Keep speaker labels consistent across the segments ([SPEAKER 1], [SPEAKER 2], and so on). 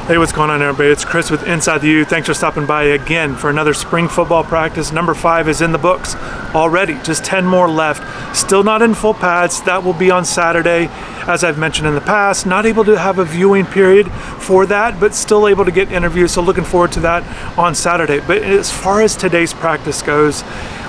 [SPEAKER 1] Hey, what's going on, everybody? It's Chris with Inside the U. Thanks for stopping by again for another spring football practice. Number 5 is in the books already. Just 10 more left. Still not in full pads. That will be on Saturday. As I've mentioned in the past, not able to have a viewing period for that, but still able to get interviews. So looking forward to that on Saturday. But as far as today's practice goes,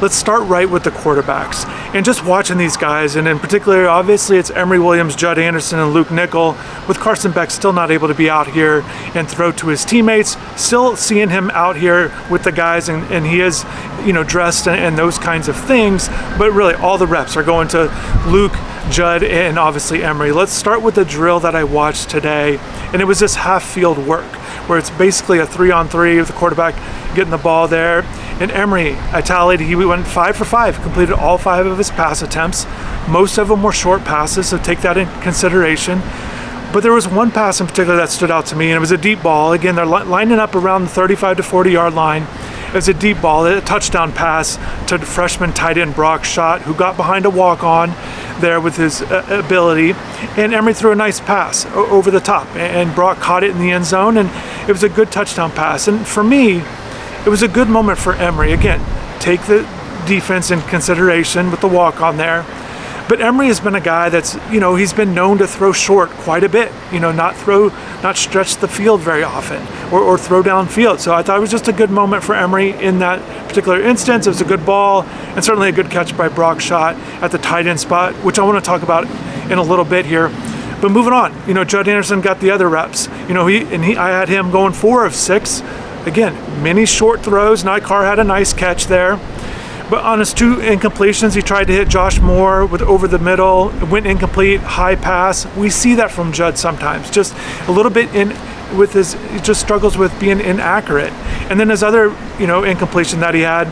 [SPEAKER 1] let's start right with the quarterbacks. And just watching these guys, and in particular, obviously it's Emory Williams, Judd Anderson, and Luke Nickel, with Carson Beck still not able to be out here and throw to his teammates. Still seeing him out here with the guys, and he is, dressed and those kinds of things. But really, all the reps are going to Luke, Judd, and obviously Emory. Let's start with the drill that I watched today, and it was this half-field work, where it's basically a 3-on-3 with the quarterback getting the ball there. And Emory, I tallied, he went 5 for 5, completed all 5 of his pass attempts. Most of them were short passes, so take that in consideration. But there was one pass in particular that stood out to me, and it was a deep ball. Again, they're lining up around the 35 to 40-yard line. It was a deep ball, a touchdown pass to the freshman tight end Brock Schott, who got behind a walk-on there with his ability. And Emory threw a nice pass over the top, and Brock caught it in the end zone, and it was a good touchdown pass. And for me, it was a good moment for Emory. Again, take the defense in consideration with the walk-on there. But Emory has been a guy that's, he's been known to throw short quite a bit, not stretch the field very often or throw downfield. So I thought it was just a good moment for Emory in that particular instance. It was a good ball and certainly a good catch by Brock Schott at the tight end spot, which I want to talk about in a little bit here. But moving on, Judd Anderson got the other reps. I had him going 4 of 6. Again, many short throws. Nykar had a nice catch there. But on his 2 incompletions, he tried to hit Josh Moore with over the middle. It went incomplete, high pass. We see that from Judd sometimes. Just a little bit he just struggles with being inaccurate. And then his other, incompletion that he had,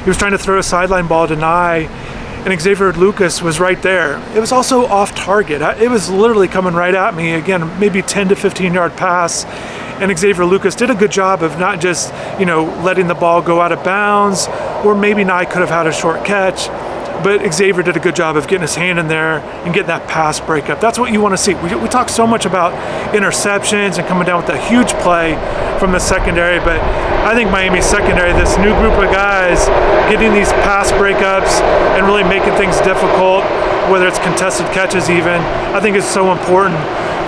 [SPEAKER 1] he was trying to throw a sideline ball to Nye, and Xavier Lucas was right there. It was also off target. It was literally coming right at me. Again, maybe 10 to 15-yard pass. And Xavier Lucas did a good job of not just, letting the ball go out of bounds, or maybe Nye could have had a short catch, but Xavier did a good job of getting his hand in there and getting that pass breakup. That's what you want to see. We talk so much about interceptions and coming down with a huge play from the secondary, but I think Miami's secondary, this new group of guys, getting these pass breakups and really making things difficult, whether it's contested catches even, I think is so important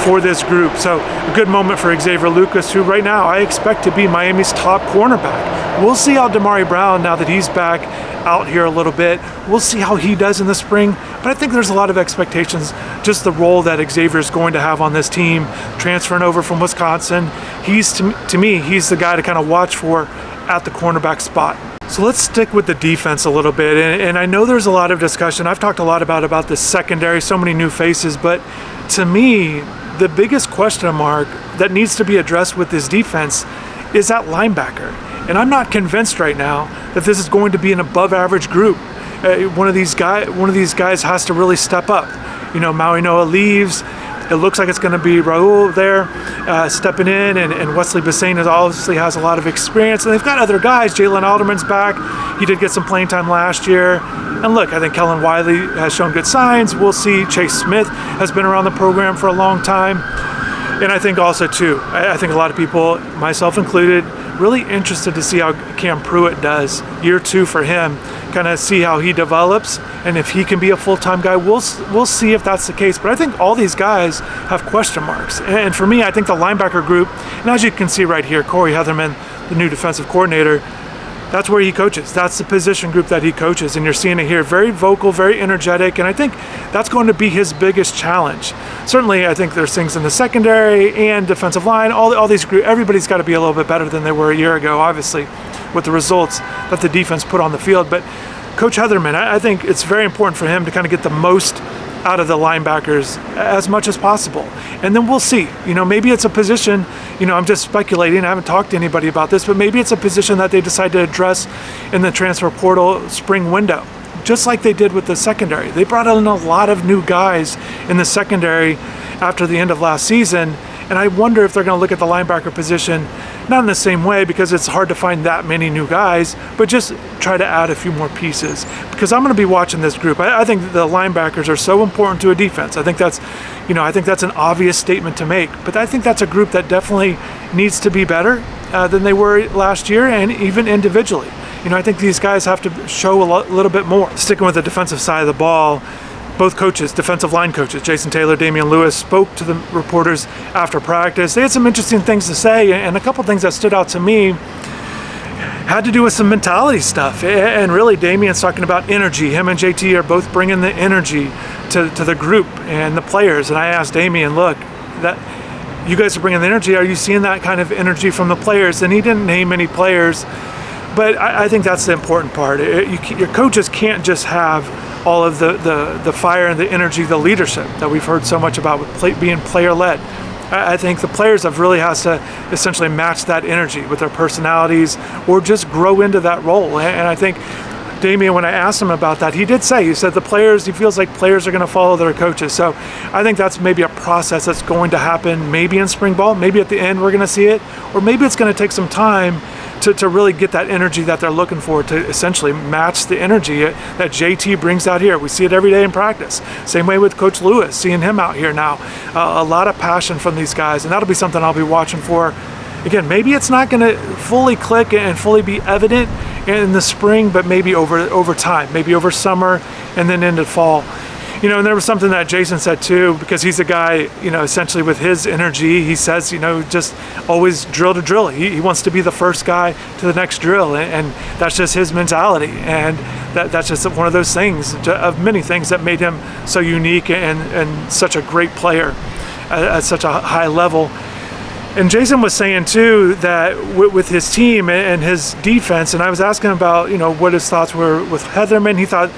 [SPEAKER 1] for this group. So a good moment for Xavier Lucas, who right now I expect to be Miami's top cornerback. We'll see how Damari Brown, now that he's back out here a little bit, we'll see how he does in the spring. But I think there's a lot of expectations, just the role that Xavier is going to have on this team, transferring over from Wisconsin. He's, to me, he's the guy to kind of watch for at the cornerback spot. So let's stick with the defense a little bit. And I know there's a lot of discussion. I've talked a lot about the secondary, so many new faces, but to me, the biggest question mark that needs to be addressed with this defense is that linebacker. And I'm not convinced right now that this is going to be an above-average group. One of these guys has to really step up. Maui Noah leaves. It looks like it's going to be Raul there stepping in, and Wesley Bassane obviously has a lot of experience. And they've got other guys. Jalen Alderman's back. He did get some playing time last year. And look, I think Kellen Wiley has shown good signs. We'll see. Chase Smith has been around the program for a long time. And I think also, too, I think a lot of people, myself included, really interested to see how Cam Pruitt does year 2 for him, kind of see how he develops, and if he can be a full-time guy. We'll see if that's the case. But I think all these guys have question marks. And for me, I think the linebacker group, and as you can see right here, Corey Heatherman, the new defensive coordinator, that's where he coaches. That's the position group that he coaches. And you're seeing it here. Very vocal, very energetic. And I think that's going to be his biggest challenge. Certainly, I think there's things in the secondary and defensive line. All these groups, everybody's got to be a little bit better than they were a year ago, obviously, with the results that the defense put on the field. But Coach Heatherman, I think it's very important for him to kind of get the most out of the linebackers as much as possible. And then we'll see. Maybe it's a position, I'm just speculating. I haven't talked to anybody about this, but maybe it's a position that they decide to address in the transfer portal spring window, just like they did with the secondary. They brought in a lot of new guys in the secondary after the end of last season, And I wonder if they're going to look at the linebacker position, not in the same way because it's hard to find that many new guys, but just try to add a few more pieces. Because I'm going to be watching this group. I think the linebackers are so important to a defense. I think that's an obvious statement to make. But I think that's a group that definitely needs to be better than they were last year, and even individually. I think these guys have to show a little bit more. Sticking with the defensive side of the ball, both coaches, defensive line coaches, Jason Taylor, Damian Lewis, spoke to the reporters after practice. They had some interesting things to say, and a couple things that stood out to me had to do with some mentality stuff. And really, Damian's talking about energy. Him and JT are both bringing the energy to the group and the players. And I asked Damian, look, that you guys are bringing the energy. Are you seeing that kind of energy from the players? And he didn't name any players, but I think that's the important part. Your coaches can't just have all of the fire and the energy, the leadership that we've heard so much about with being player-led. I think the players have really has to essentially match that energy with their personalities or just grow into that role. And I think Damian, when I asked him about that, he said he feels like players are going to follow their coaches. So I think that's maybe a process that's going to happen maybe in spring ball, maybe at the end we're going to see it, or maybe it's going to take some time to really get that energy that they're looking for, to essentially match the energy that JT brings out here. We see it every day in practice. Same way with Coach Lewis, seeing him out here now. A lot of passion from these guys, and that'll be something I'll be watching for. Again, maybe it's not going to fully click and fully be evident in the spring, but maybe over time, maybe over summer and then into fall. And there was something that Jason said too, because he's a guy, essentially with his energy, he says, just always drill to drill. He wants to be the first guy to the next drill, and that's just his mentality. And that's just one of those things, of many things that made him so unique and such a great player at such a high level. And Jason was saying too that with his team and his defense, and I was asking about, what his thoughts were with Heatherman. He thought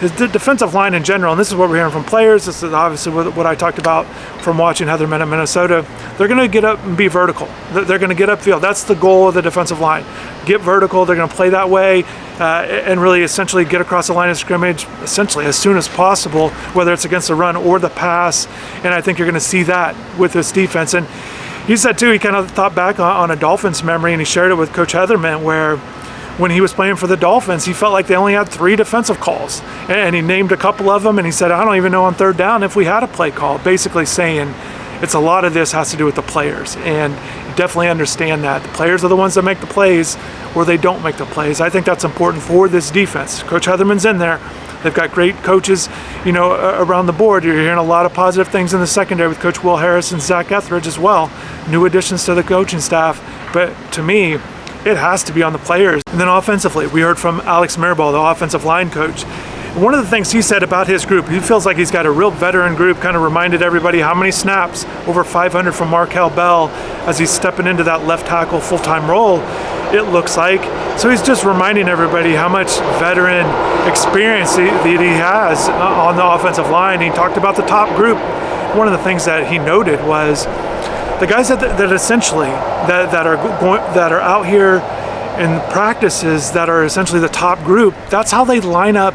[SPEAKER 1] his defensive line in general, and this is what we're hearing from players, this is obviously what I talked about from watching Heatherman at Minnesota, they're going to get up and be vertical. They're going to get upfield. That's the goal of the defensive line. Get vertical. They're going to play that way and really essentially get across the line of scrimmage essentially as soon as possible, whether it's against the run or the pass. And I think you're going to see that with this defense. And he said too, he kind of thought back on a Dolphins memory, and he shared it with Coach Heatherman, where when he was playing for the Dolphins, he felt like they only had 3 defensive calls. And he named a couple of them, and he said, I don't even know on third down if we had a play call, basically saying it's a lot of this has to do with the players. And you definitely understand that. The players are the ones that make the plays, or they don't make the plays. I think that's important for this defense. Coach Heatherman's in there. They've got great coaches, around the board. You're hearing a lot of positive things in the secondary with Coach Will Harris and Zach Etheridge as well. New additions to the coaching staff. But to me, it has to be on the players. And then offensively, we heard from Alex Mirabal, the offensive line coach. One of the things he said about his group, he feels like he's got a real veteran group, kind of reminded everybody how many snaps, over 500 from Markel Bell as he's stepping into that left tackle full-time role, it looks like. So he's just reminding everybody how much veteran experience that he has on the offensive line. He talked about the top group. One of the things that he noted was the guys that essentially that are out here in practices that are essentially the top group. That's how they line up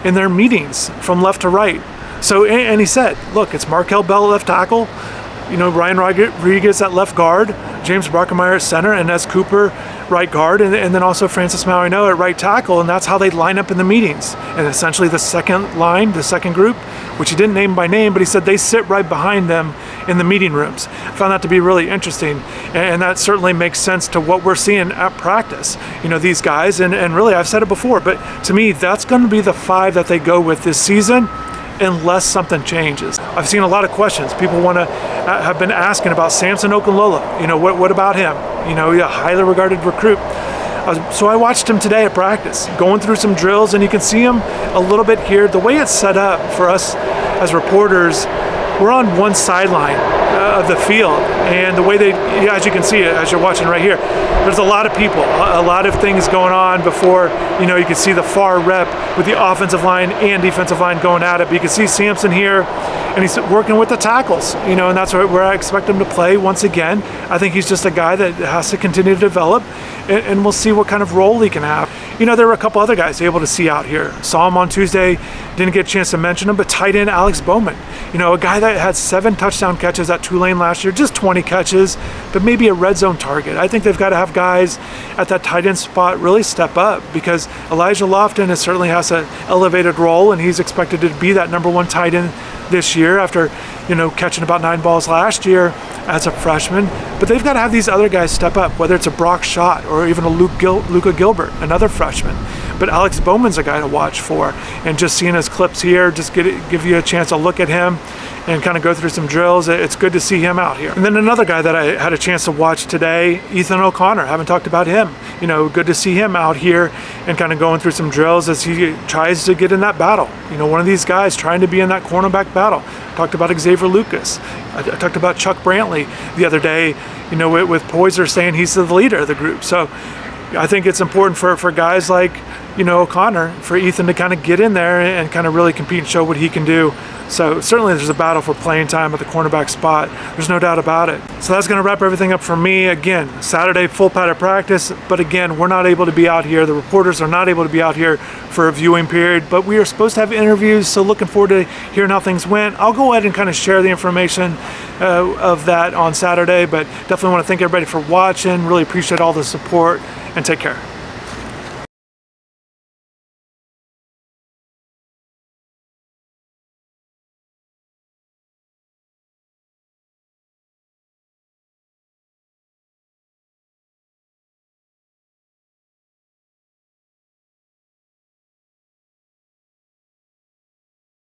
[SPEAKER 1] in their meetings from left to right. So, and he said, look, it's Markel Bell at left tackle, Ryan Rodriguez at left guard, James Brockemeyer at center, and Ez Cooper right guard, and then also Francis Mauigoa at right tackle, and that's how they line up in the meetings. And essentially the second line, the second group, which he didn't name by name, but he said they sit right behind them in the meeting rooms. I found that to be really interesting, and that certainly makes sense to what we're seeing at practice. These guys, and really I've said it before, but to me that's going to be the 5 that they go with this season, unless something changes. I've seen a lot of questions. People have been asking about Samson Okunlola. What about him? He's a highly regarded recruit. So I watched him today at practice, going through some drills, and you can see him a little bit here. The way it's set up for us as reporters, we're on one sideline of the field, and the way as you can see it, as you're watching right here, there's a lot of people, a lot of things going on before, you can see the far rep with the offensive line and defensive line going at it. But you can see Samson here, and he's working with the tackles, and that's where I expect him to play once again. I think he's just a guy that has to continue to develop, and we'll see what kind of role he can have. there were a couple other guys able to see out here. Saw him on Tuesday, didn't get a chance to mention him, but tight end Alex Bowman. A guy that had 7 touchdown catches at Tulane last year, just 20 catches, but maybe a red zone target. I think they've got to have guys at that tight end spot really step up, because Elijah Lofton certainly has an elevated role, and he's expected to be that number 1 tight end this year after, catching about 9 balls last year as a freshman. But they've got to have these other guys step up, whether it's a Brock Schott or even a Luka Gilbert, another freshman. But Alex Bowman's a guy to watch for, and just seeing his clips here, just give you a chance to look at him and kind of go through some drills. It's good to see him out here. And then another guy that I had a chance to watch today, Ethan O'Connor. Haven't talked about him. Good to see him out here and kind of going through some drills as he tries to get in that battle. One of these guys trying to be in that cornerback battle. Talked about Xavier Lucas. I talked about Chuck Brantley the other day, with Poyser saying he's the leader of the group. So I think it's important for guys like, O'Connor, for Ethan to kind of get in there and kind of really compete and show what he can do. So certainly there's a battle for playing time at the cornerback spot. There's no doubt about it. So that's going to wrap everything up for me. Again, Saturday full padded practice, but again, we're not able to be out here. The reporters are not able to be out here for a viewing period, but we are supposed to have interviews, so looking forward to hearing how things went. I'll go ahead and kind of share the information of that on Saturday, but definitely want to thank everybody for watching. Really appreciate all the support, and take care.